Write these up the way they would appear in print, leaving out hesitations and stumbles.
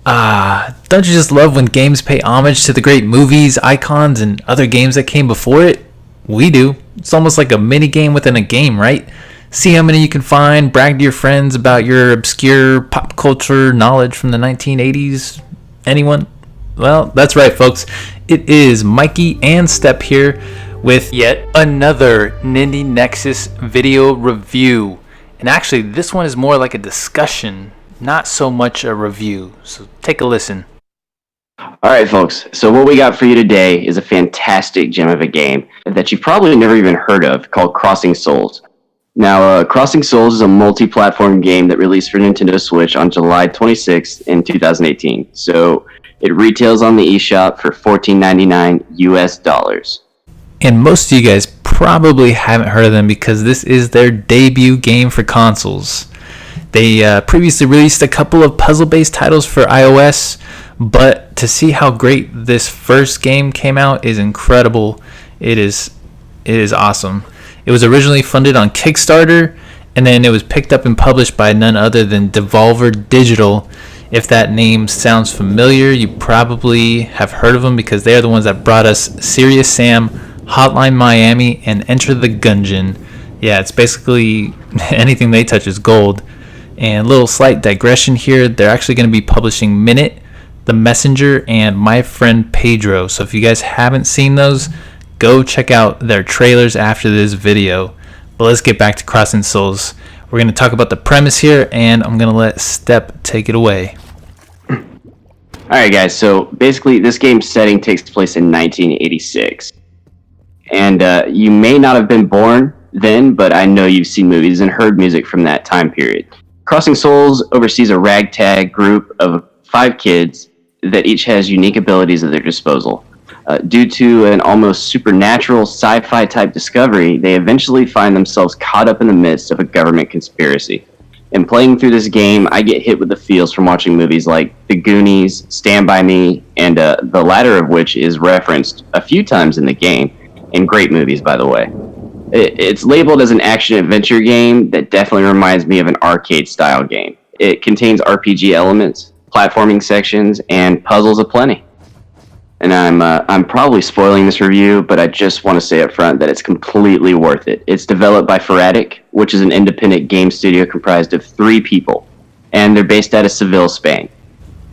Don't you just love when games pay homage to the great movies, icons, and other games that came before it? We do. It's almost like a mini game within a game, right? See how many you can find, brag to your friends about your obscure pop culture knowledge from the 1980s. Anyone? Well, that's right, folks. It is Mikey and Step here with yet another Nindie Nexus video review. And actually, this one is more like a discussion, not so much a review. So take a listen. Alright folks, so what we got for you today is a fantastic gem of a game that you've probably never even heard of called Crossing Souls. Now, Crossing Souls is a multi-platform game that released for Nintendo Switch on July 26th in 2018. So it retails on the eShop for $14.99 US. And most of you guys probably haven't heard of them because this is their debut game for consoles. They previously released a couple of puzzle-based titles for iOS, but to see how great this first game came out is incredible. It is awesome. It was originally funded on Kickstarter, and then it was picked up and published by none other than Devolver Digital. If that name sounds familiar, you probably have heard of them because they are the ones that brought us Serious Sam, Hotline Miami, and Enter the Gungeon. Yeah, it's basically anything they touch is gold. And a little slight digression here, they're actually going to be publishing Minute, The Messenger, and My Friend Pedro. So if you guys haven't seen those, go check out their trailers after this video. But let's get back to Crossing Souls. We're going to talk about the premise here, and I'm going to let Step take it away. Alright guys, so basically this game's setting takes place in 1986. And you may not have been born then, but I know you've seen movies and heard music from that time period. Crossing Souls oversees a ragtag group of 5 kids that each has unique abilities at their disposal. Due to an almost supernatural sci-fi type discovery, they eventually find themselves caught up in the midst of a government conspiracy. In playing through this game, I get hit with the feels from watching movies like The Goonies, Stand By Me, and the latter of which is referenced a few times in the game, and great movies by the way. It's labeled as an action-adventure game that definitely reminds me of an arcade-style game. It contains RPG elements, platforming sections, and puzzles aplenty. And I'm probably spoiling this review, but I just want to say up front that it's completely worth it. It's developed by Fanatic, which is an independent game studio comprised of 3 people, and they're based out of Seville, Spain.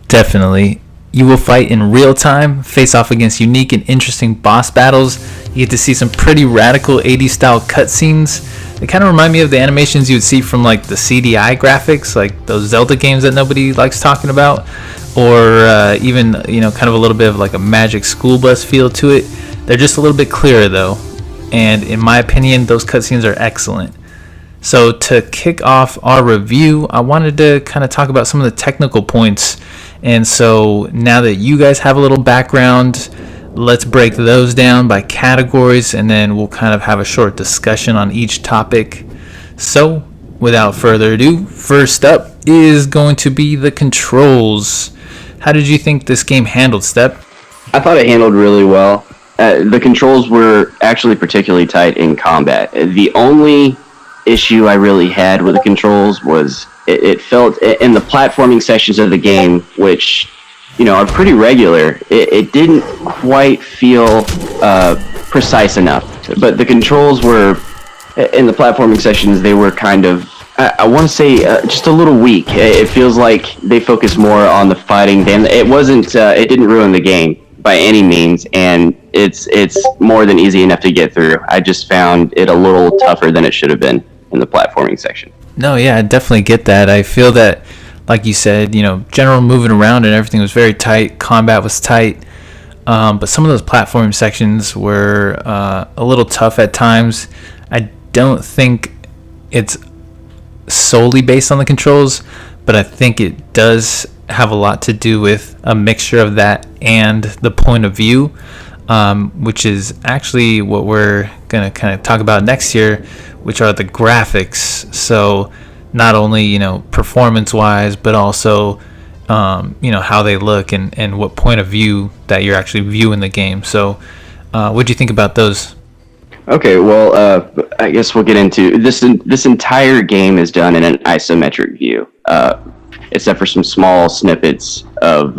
Definitely. You will fight in real time, face off against unique and interesting boss battles. You get to see some pretty radical 80s style cutscenes. They kind of remind me of the animations you would see from like the CDI graphics, like those Zelda games that nobody likes talking about, or even kind of a little bit of like a Magic School Bus feel to it. They're just a little bit clearer though, and in my opinion, those cutscenes are excellent. So to kick off our review, I wanted to kind of talk about some of the technical points. And so now that you guys have a little background, let's break those down by categories, and then we'll kind of have a short discussion on each topic. So without further ado, first up is going to be the controls. How did you think this game handled, Step? I thought it handled really well. The controls were actually particularly tight in combat. The only issue I really had with the controls was it felt in the platforming sections of the game, which are pretty regular, it didn't quite feel precise enough. But the controls were, in the platforming sections, they were kind of, I want to say, just a little weak. It feels like they focused more on the fighting than it wasn't. It didn't ruin the game by any means, and it's more than easy enough to get through. I just found it a little tougher than it should have been in the platforming section. No, yeah, I definitely get that. I feel that, like you said, general moving around and everything was very tight. Combat was tight. But some of those platforming sections were a little tough at times. I don't think it's solely based on the controls, but I think it does have a lot to do with a mixture of that and the point of view, which is actually what we're going to kind of talk about next year, which are the graphics. So not only performance wise, but also how they look and what point of view that you're actually viewing the game. So what do you think about those? Okay, well, I guess we'll get into this. This entire game is done in an isometric view. except for some small snippets of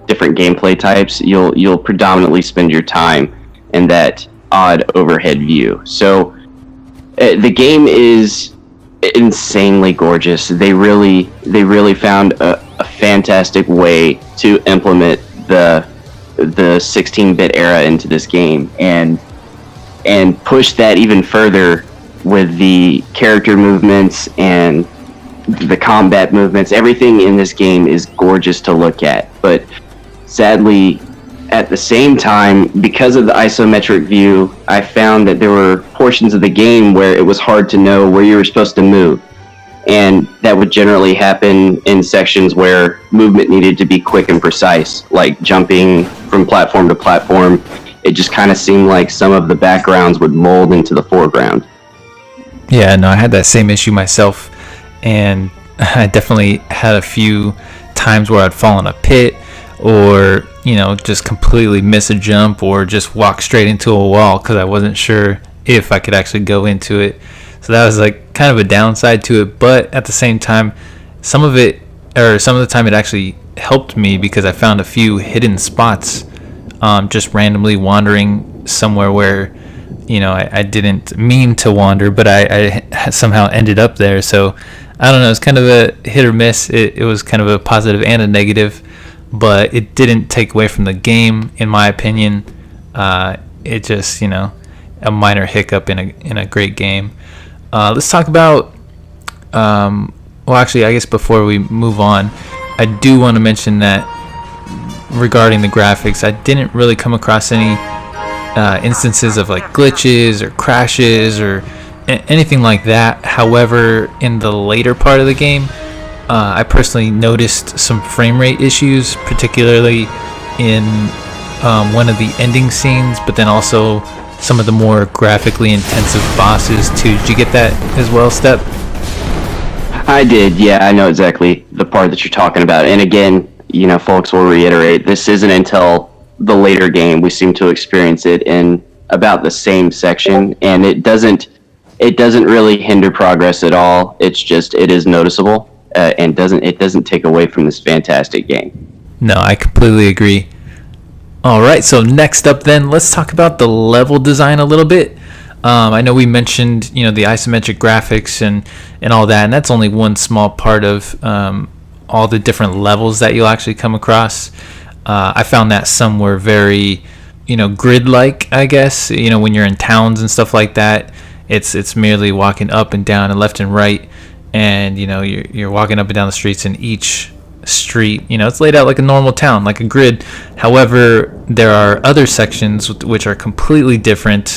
different gameplay types, you'll predominantly spend your time in that odd overhead view. So the game is insanely gorgeous. They really found a fantastic way to implement the 16-bit era into this game, and push that even further with the character movements and the combat movements. Everything in this game is gorgeous to look at, but sadly, at the same time, because of the isometric view, I found that there were portions of the game where it was hard to know where you were supposed to move. And that would generally happen in sections where movement needed to be quick and precise, like jumping from platform to platform. It just kind of seemed like some of the backgrounds would mold into the foreground. Yeah, no, I had that same issue myself, and I definitely had a few times where I'd fall in a pit, or just completely miss a jump, or just walk straight into a wall because I wasn't sure if I could actually go into it. So that was like kind of a downside to it, but at the same time, some of the time it actually helped me because I found a few hidden spots, just randomly wandering somewhere where I didn't mean to wander, but I somehow ended up there. So I don't know, it's kind of a hit or miss. It was kind of a positive and a negative, but it didn't take away from the game, in my opinion. It just, a minor hiccup in a great game. Let's talk about, well, actually, I guess before we move on, I do want to mention that regarding the graphics, I didn't really come across any instances of like glitches or crashes or anything like that. However, in the later part of the game, I personally noticed some frame rate issues, particularly in one of the ending scenes, but then also some of the more graphically intensive bosses too. Did you get that as well, Step? I did, yeah. I know exactly the part that you're talking about. And again, folks, will reiterate, this isn't until the later game we seem to experience it in about the same section, and it doesn't really hinder progress at all. It's just, it is noticeable. And it doesn't take away from this fantastic game. No, I completely agree. All right, so next up then, let's talk about the level design a little bit. I know we mentioned, the isometric graphics and all that, and that's only one small part of all the different levels that you'll actually come across. I found that some were very, grid-like, I guess. When you're in towns and stuff like that, it's merely walking up and down and left and right. And you're walking up and down the streets, in each street it's laid out like a normal town, like a grid. However, there are other sections which are completely different,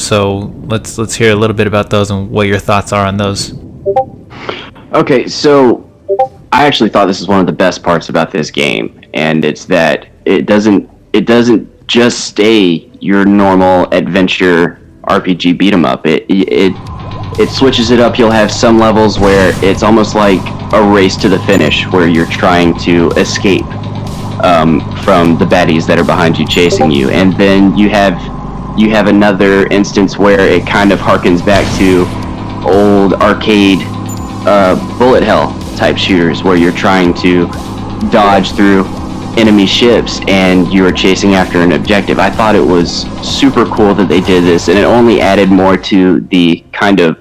so let's hear a little bit about those and what your thoughts are on those. Okay, so I actually thought this is one of the best parts about this game, and it's that it doesn't just stay your normal adventure RPG beat 'em up. It switches it up. You'll have some levels where it's almost like a race to the finish, where you're trying to escape from the baddies that are behind you chasing you. And then you have another instance where it kind of harkens back to old arcade bullet hell type shooters, where you're trying to dodge through enemy ships and you're chasing after an objective. I thought it was super cool that they did this, and it only added more to the kind of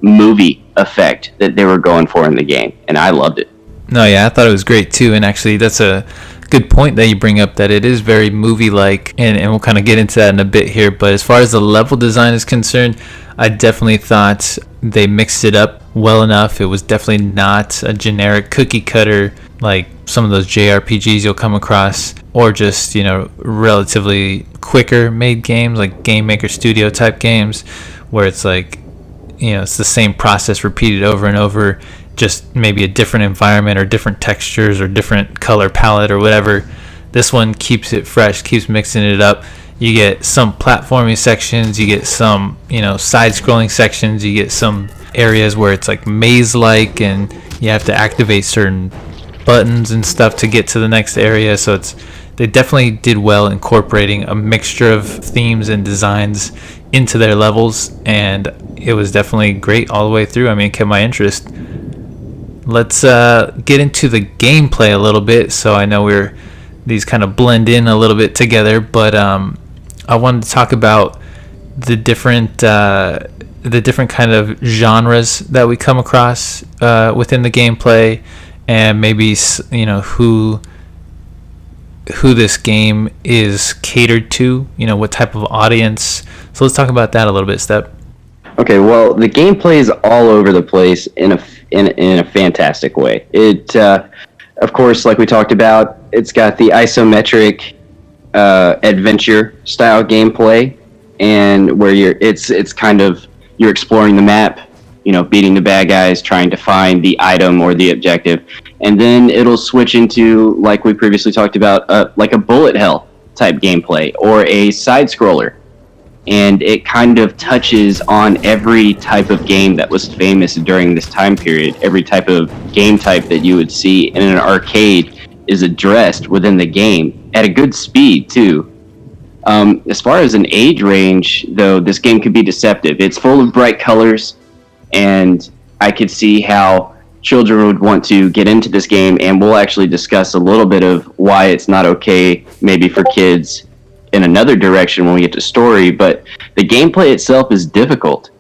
movie effect that they were going for in the game, and I loved it. No, yeah, I thought it was great too, and actually that's a good point that you bring up, that it is very movie-like, and we'll kind of get into that in a bit here. But as far as the level design is concerned, I definitely thought they mixed it up well enough. It was definitely not a generic cookie cutter like some of those JRPGs you'll come across, or just relatively quicker made games like Game Maker Studio type games, where it's like it's the same process repeated over and over, just maybe a different environment or different textures or different color palette or whatever. This one keeps it fresh, keeps mixing it up. You get some platforming sections, you get some side-scrolling sections, you get some areas where it's like maze-like and you have to activate certain buttons and stuff to get to the next area. So they definitely did well incorporating a mixture of themes and designs into their levels, and it was definitely great all the way through. I mean, it kept my interest. let's get into the gameplay a little bit. So I know these kind of blend in a little bit together, but I wanted to talk about the different kind of genres that we come across within the gameplay, and maybe who this game is catered to, what type of audience. So let's talk about that a little bit, Step. Okay, well, the gameplay is all over the place in a fantastic way. It, of course, like we talked about, it's got the isometric adventure style gameplay, and where it's kind of you're exploring the map, beating the bad guys, trying to find the item or the objective, and then it'll switch into, like we previously talked about, like a bullet hell type gameplay or a side scroller. And it kind of touches on every type of game that was famous during this time period. Every type of game type that you would see in an arcade is addressed within the game at a good speed, too. As far as an age range, though, this game could be deceptive. It's full of bright colors, and I could see how children would want to get into this game, and we'll actually discuss a little bit of why it's not okay, maybe for kids, in another direction when we get to story. But the gameplay itself is difficult.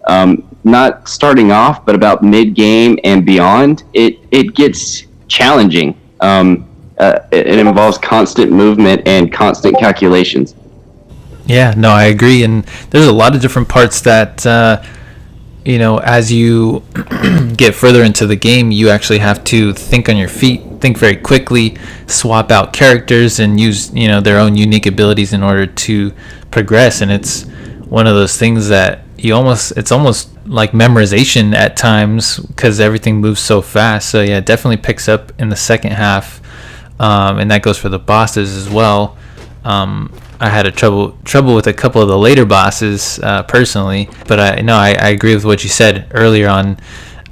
Not starting off, but about mid-game and beyond, it gets challenging. It involves constant movement and constant calculations. Yeah, no, I agree. And there's a lot of different parts that, as you get further into the game, you actually have to think on your feet, think very quickly, swap out characters, and use, their own unique abilities in order to progress. And it's one of those things that it's almost like memorization at times, because everything moves so fast. So yeah, it definitely picks up in the second half. And that goes for the bosses as well. I had trouble with a couple of the later bosses personally, but I agree with what you said earlier on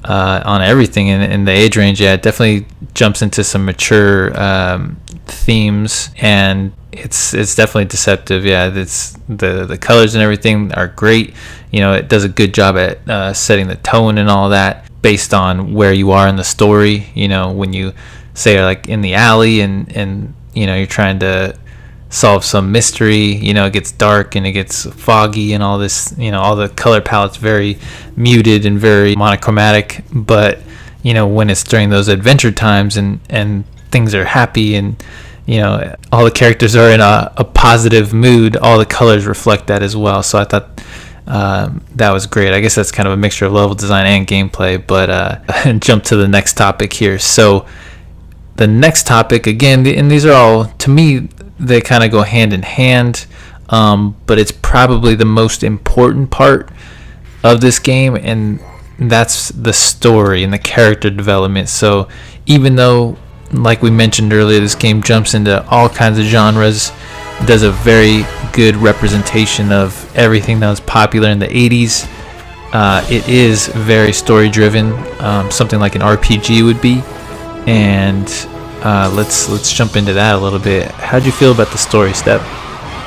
everything in the age range. Yeah, it definitely jumps into some mature themes, and it's definitely deceptive. Yeah, it's the colors and everything are great. It does a good job at setting the tone and all that based on where you are in the story. When you say like in the alley and you're trying to solve some mystery, it gets dark and it gets foggy and all this, all the color palette's very muted and very monochromatic. But when it's during those adventure times and things are happy and all the characters are in a positive mood, all the colors reflect that as well. So I thought that was great. I guess that's kind of a mixture of level design and gameplay. But jump to the next topic here. So the next topic, again, and these are all, to me, they kind of go hand in hand, but it's probably the most important part of this game, and that's the story and the character development. So even though, like we mentioned earlier, this game jumps into all kinds of genres, does a very good representation of everything that was popular in the 80s. It is very story driven, something like an RPG would be. And let's jump into that a little bit. How'd you feel about the story, Step?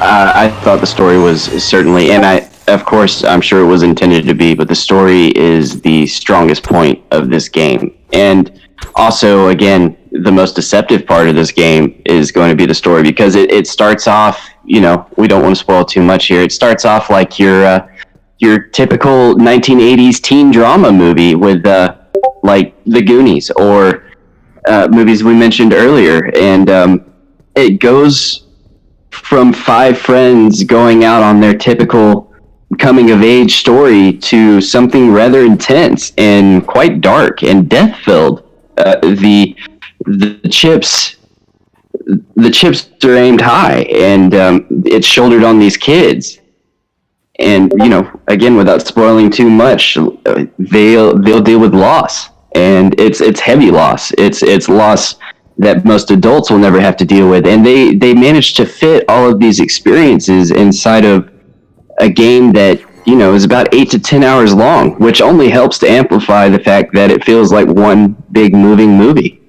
I thought the story was certainly, and of course, I'm sure it was intended to be, but the story is the strongest point of this game. And also, again, the most deceptive part of this game is going to be the story, because it starts off, we don't want to spoil too much here. It starts off like your typical 1980s teen drama movie with like The Goonies or movies we mentioned earlier, and it goes from 5 friends going out on their typical coming of age story to something rather intense and quite dark and death filled. The chips are aimed high, and it's shouldered on these kids. And again, without spoiling too much, they'll deal with loss. And it's heavy loss. It's loss that most adults will never have to deal with. And they managed to fit all of these experiences inside of a game that is about 8 to 10 hours long, which only helps to amplify the fact that it feels like one big moving movie.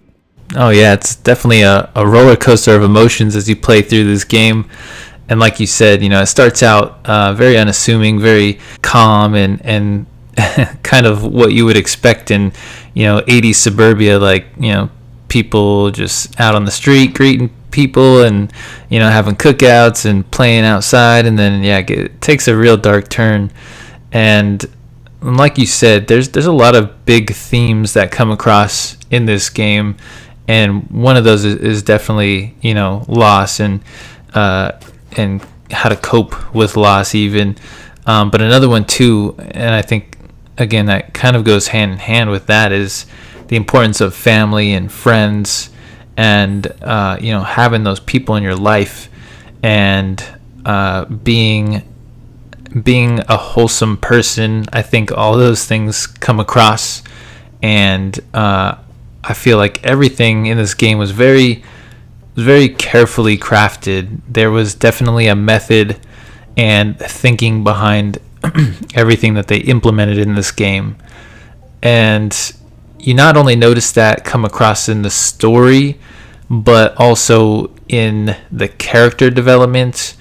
Oh yeah, it's definitely a roller coaster of emotions as you play through this game. And like you said, it starts out very unassuming, very calm, and kind of what you would expect in 80s suburbia, like people just out on the street greeting people and having cookouts and playing outside, and then it takes a real dark turn. And like you said, there's a lot of big themes that come across in this game, and one of those is definitely loss and how to cope with loss even. But another one too, and I think again that kind of goes hand in hand with that, is the importance of family and friends, and having those people in your life, and being a wholesome person. I think all those things come across, and I feel like everything in this game was very carefully crafted. There was definitely a method and thinking behind everything that they implemented in this game. And you not only notice that come across in the story, but also in the character development,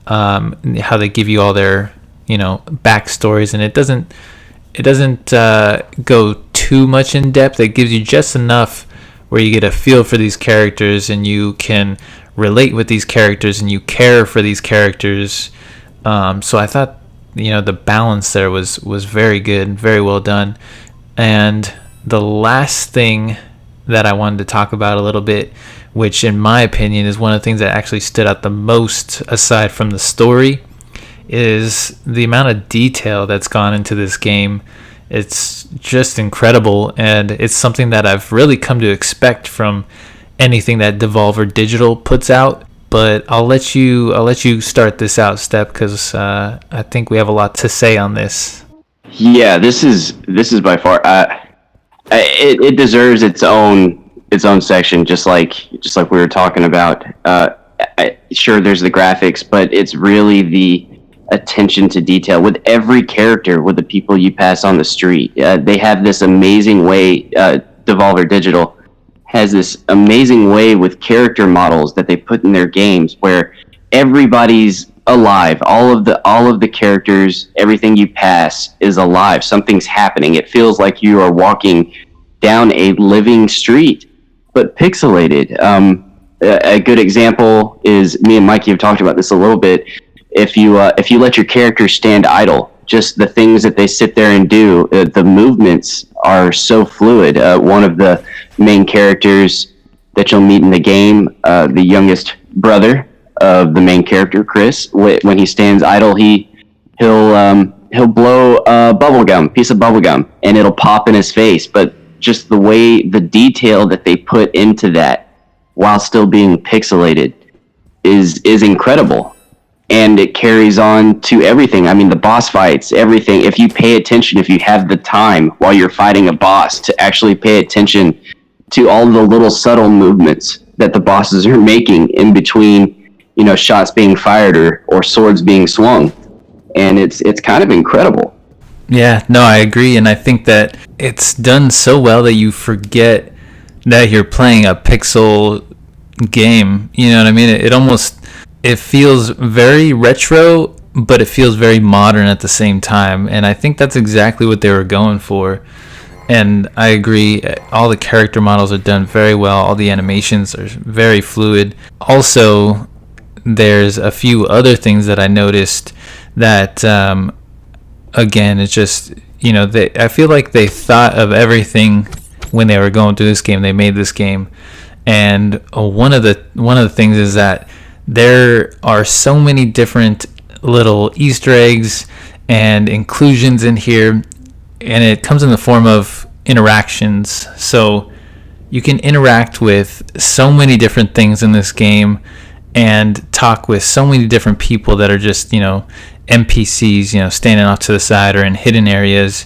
how they give you all their backstories, and it doesn't go too much in depth. It gives you just enough where you get a feel for these characters, and you can relate with these characters, and you care for these characters. So I thought the balance there was very good, very well done. And the last thing that I wanted to talk about a little bit, which in my opinion is one of the things that actually stood out the most aside from the story, is the amount of detail that's gone into this game. It's just incredible, and it's something that I've really come to expect from anything that Devolver Digital puts out. But I'll let you start this out, Step, because I think we have a lot to say on this. Yeah, this is by far it deserves its own section, just like we were talking about. Sure, there's the graphics, but it's really the attention to detail with every character, with the people you pass on the street. They have this amazing way. Devolver Digital has this amazing way with character models that they put in their games, where everybody's alive. All of the characters, everything you pass is alive. Something's happening. It feels like you are walking down a living street, but pixelated. A good example is, me and Mikey have talked about this a little bit. If you let your characters stand idle, just the things that they sit there and do, the movements are so fluid. One of the main characters that you'll meet in the game, the youngest brother of the main character, Chris, when he stands idle, he'll blow a piece of bubble gum, and it'll pop in his face. But just the detail that they put into that while still being pixelated is incredible. And it carries on to everything. I mean, the boss fights, everything. If you pay attention, if you have the time while you're fighting a boss to actually pay attention to all the little subtle movements that the bosses are making in between, shots being fired or swords being swung. And it's kind of incredible. Yeah, no, I agree. And I think that it's done so well that you forget that you're playing a pixel game. You know what I mean? It feels very retro, but it feels very modern at the same time. And I think that's exactly what they were going for. And I agree, all the character models are done very well. All the animations are very fluid. Also, there's a few other things that I noticed that, again, it's just, I feel like they thought of everything when they were going through this game. They made this game. And one of the things is that there are so many different little Easter eggs and inclusions in here, and it comes in the form of interactions. So you can interact with so many different things in this game and talk with so many different people that are just, NPCs, standing off to the side or in hidden areas.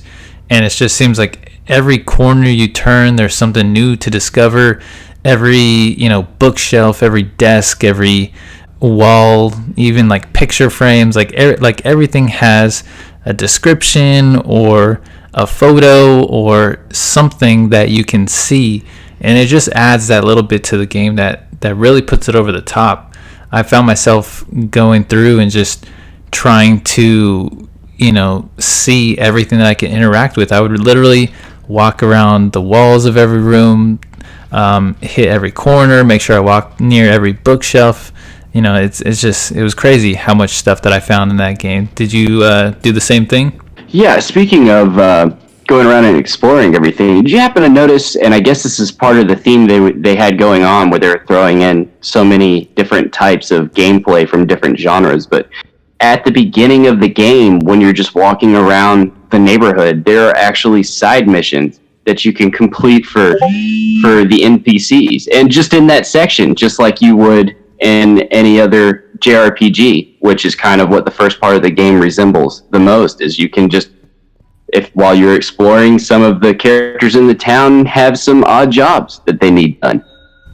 And it just seems like every corner you turn, there's something new to discover. Every bookshelf, every desk, every wall, even like picture frames, like everything has a description or a photo or something that you can see, and it just adds that little bit to the game that really puts it over the top. I found myself going through and just trying to see everything that I can interact with. I would literally walk around the walls of every room, hit every corner, make sure I walk near every bookshelf. It was crazy how much stuff that I found in that game. Did you do the same thing? Yeah, speaking of going around and exploring everything, did you happen to notice, and I guess this is part of the theme they had going on, where they're throwing in so many different types of gameplay from different genres, but at the beginning of the game, when you're just walking around the neighborhood, there are actually side missions that you can complete for the NPCs, and just in that section, just like you would in any other JRPG, which is kind of what the first part of the game resembles the most. Is you can just, if while you're exploring, some of the characters in the town have some odd jobs that they need done.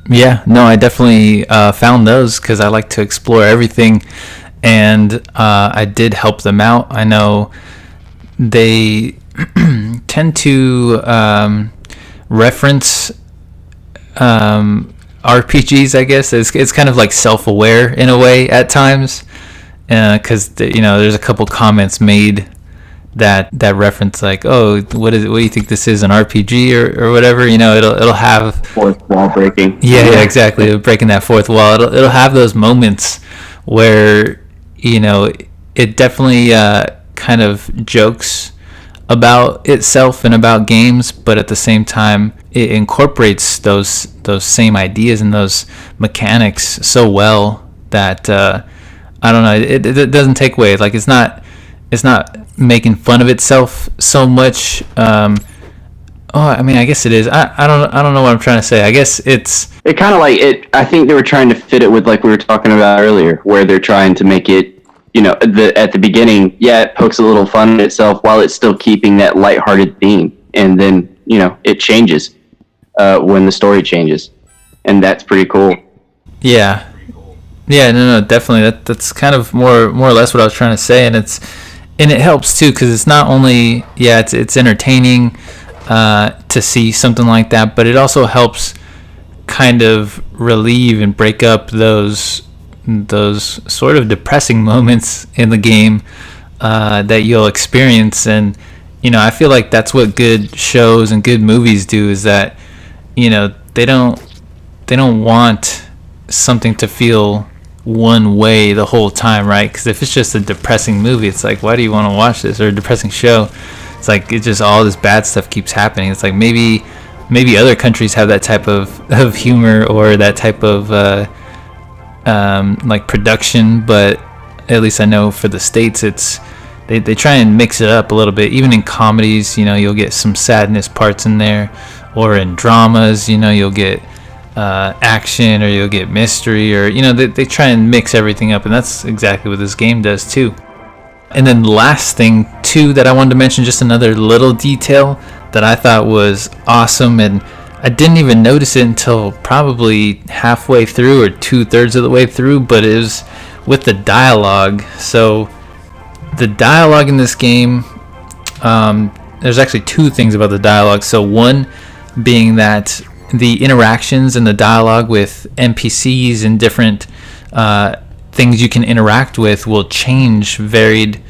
Yeah, no, I definitely found those because I like to explore everything, and I did help them out. I know they tend to reference RPGs, I guess. It's kind of like self-aware in a way at times, because there's a couple comments made that reference, like, oh, what do you think this is, an RPG or whatever? It'll have fourth wall breaking. Yeah, exactly, breaking that fourth wall. It'll have those moments where it definitely kind of jokes about itself and about games, but at the same time it incorporates those same ideas and those mechanics so well that I don't know, it doesn't take away. Like, it's not making fun of itself so much. I guess it is. I don't know what I'm trying to say. I guess it kind of like it. I think they were trying to fit it with, like we were talking about earlier, where they're trying to make it, at the beginning, it pokes a little fun at itself while it's still keeping that lighthearted theme, and then it changes when the story changes, and that's pretty cool. Yeah, no, definitely. That's kind of more or less what I was trying to say, and it helps too, because it's not only it's entertaining to see something like that, but it also helps kind of relieve and break up those sort of depressing moments in the game that you'll experience. And I feel like that's what good shows and good movies do, is that they don't want something to feel one way the whole time, right? Because if it's just a depressing movie, it's like, why do you want to watch this? Or a depressing show, it's like, it's just all this bad stuff keeps happening. It's like maybe other countries have that type of humor or that type of like production, but at least I know for the States, they try and mix it up a little bit. Even in comedies, you'll get some sadness parts in there, or in dramas, you'll get action, or you'll get mystery, or they try and mix everything up, and that's exactly what this game does too. And then the last thing too that I wanted to mention, just another little detail that I thought was awesome, and I didn't even notice it until probably halfway through or 2/3 of the way through, but it was with the dialogue. So the dialogue in this game, there's actually two things about the dialogue. So one being that the interactions and the dialogue with NPCs and different things you can interact with will change varied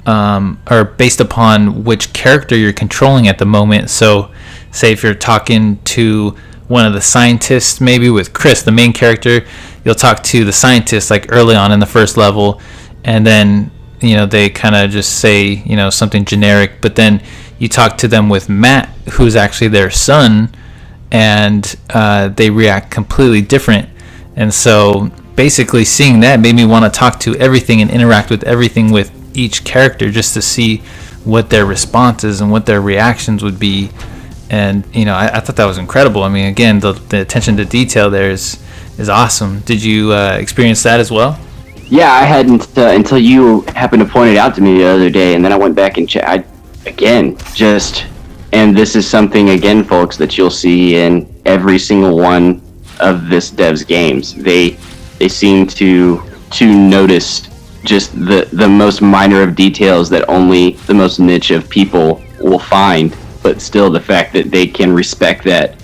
or based upon which character you're controlling at the moment. So say if you're talking to one of the scientists, maybe with Chris, the main character, you'll talk to the scientist like early on in the first level, and then they kind of just say something generic, but then you talk to them with Matt, who's actually their son, and they react completely different. And so basically seeing that made me want to talk to everything and interact with everything with each character, just to see what their responses and what their reactions would be. And I thought that was incredible. I mean, again, the attention to detail there is awesome. Did you experience that as well? Yeah, I hadn't until you happened to point it out to me the other day, and then I went back and checked again. And this is something, again, folks, that you'll see in every single one of this dev's games. They seem to notice just the most minor of details that only the most niche of people will find, but still the fact that they can respect that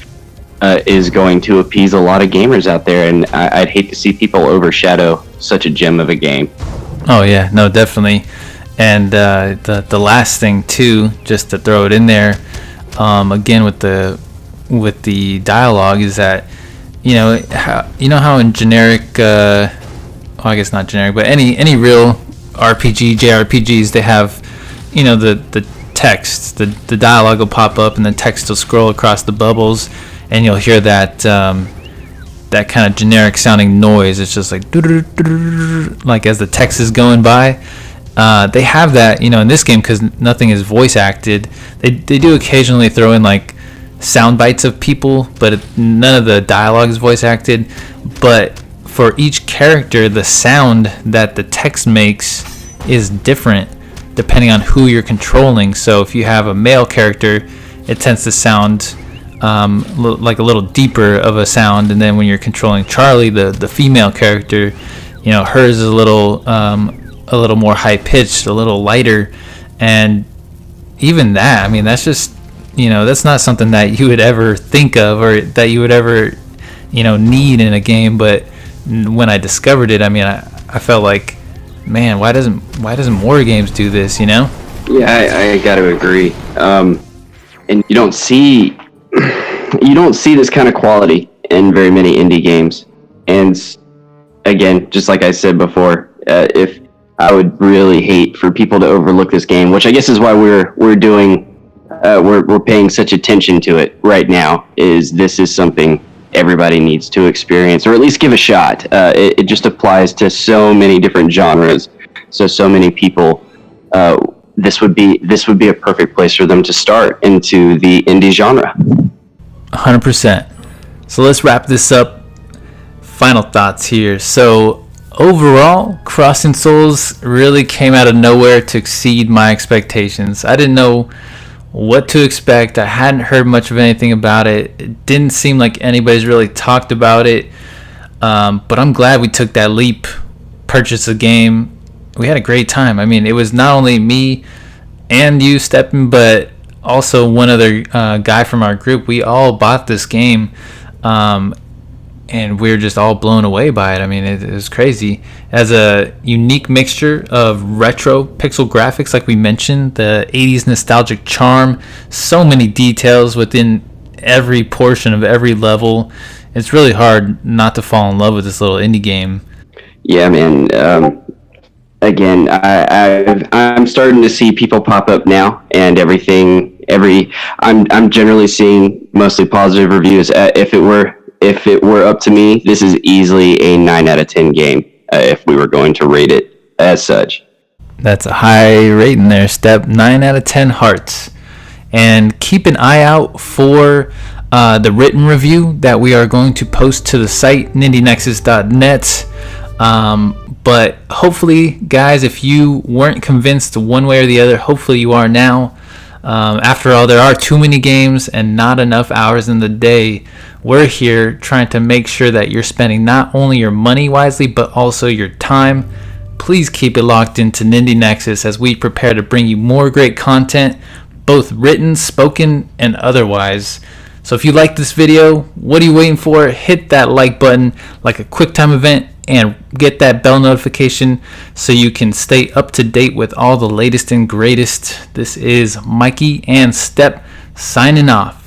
is going to appease a lot of gamers out there, and I'd hate to see people overshadow such a gem of a game. Oh yeah, no, definitely. And the last thing too, just to throw it in there, again with the dialogue, is that how in generic, well, I guess not generic, but any real RPG, JRPGs, they have the text, the dialogue will pop up and the text will scroll across the bubbles, and you'll hear that that kind of generic sounding noise. It's just like as the text is going by. They have that, in this game, because nothing is voice acted. They do occasionally throw in like sound bites of people, but none of the dialogue is voice acted. But for each character, the sound that the text makes is different depending on who you're controlling. So if you have a male character, it tends to sound like a little deeper of a sound, and then when you're controlling Charlie, the female character, hers is a little more high pitched, a little lighter. And even that, I mean, that's just that's not something that you would ever think of or that you would ever need in a game. But when I discovered it, I mean, I felt like, man, why doesn't more games do this? Yeah, I got to agree. And you don't see this kind of quality in very many indie games. And again, just like I said before, if I would really hate for people to overlook this game, which I guess is why we're paying such attention to it right now. This is something everybody needs to experience, or at least give a shot. It just applies to so many different genres, so many people. This would be a perfect place for them to start into the indie genre. 100%. So let's wrap this up. Final thoughts here. So overall, Crossing Souls really came out of nowhere to exceed my expectations. I didn't know what to expect. I hadn't heard much of anything about it. It didn't seem like anybody's really talked about it. But I'm glad we took that leap, purchased the game. We had a great time. I mean, it was not only me and you, Steppen, but also one other guy from our group. We all bought this game, and we were just all blown away by it. I mean, it was crazy. It has a unique mixture of retro pixel graphics, like we mentioned, the 80s nostalgic charm, so many details within every portion of every level. It's really hard not to fall in love with this little indie game. Yeah, man. Again, I'm starting to see people pop up now, and I'm generally seeing mostly positive reviews. If it were up to me, this is easily a 9 out of 10 game, if we were going to rate it as such. That's a high rating there, Step. 9 out of 10 hearts. And keep an eye out for the written review that we are going to post to the site, nindienexus.net. But hopefully, guys, if you weren't convinced one way or the other, hopefully you are now. After all, there are too many games and not enough hours in the day. We're here trying to make sure that you're spending not only your money wisely, but also your time. Please keep it locked into Nindie Nexus as we prepare to bring you more great content, both written, spoken, and otherwise. So if you like this video, what are you waiting for? Hit that like button like a QuickTime event and get that bell notification so you can stay up to date with all the latest and greatest. This is Mikey and Step signing off.